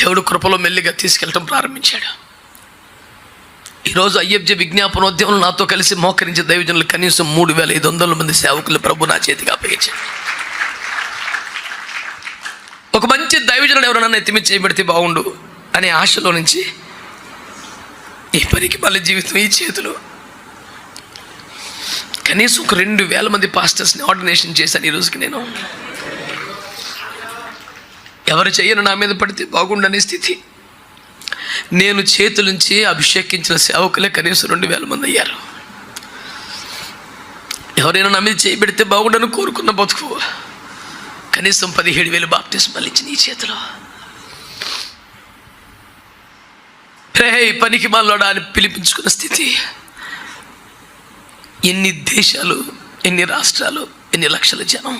దేవుడు కృపలో మెల్లిగా తీసుకెళ్ళటం ప్రారంభించాడు. ఈరోజు IFJ విజ్ఞాపనోద్యమంలో నాతో కలిసి మోకరించే దైవజనులు కనీసం 3,500 మంది సేవకులు ప్రభు నా చేతికి అప్పగించాడు. ఒక మంచి దైవజనుడు ఎవరైనా ఎత్తిమి చేయబడితే బాగుండు అనే ఆశలో నుంచి ఈ పనికి మళ్ళీ జీవితం ఈ చేతులు. కనీసం ఒక 2,000 మంది పాస్టర్స్ని ఆర్డినేషన్ చేశాను ఈ రోజుకి. నేను ఎవరు చెయ్యను నా మీద పడితే బాగుండనే స్థితి. నేను చేతులుంచి అభిషేకించిన సేవకులే కనీసం 2,000 మంది అయ్యారు. ఎవరైనా నా మీద చేయబెడితే బాగుండని కోరుకున్న బతుకు కనీసం 17,000 బాప్టిస్మాలు ఇచ్చిన ఈ చేతిలో. పనికి మాలోడా అని పిలిపించుకున్న స్థితి. ఎన్ని దేశాలు, ఎన్ని రాష్ట్రాలు, ఎన్ని లక్షల జనం.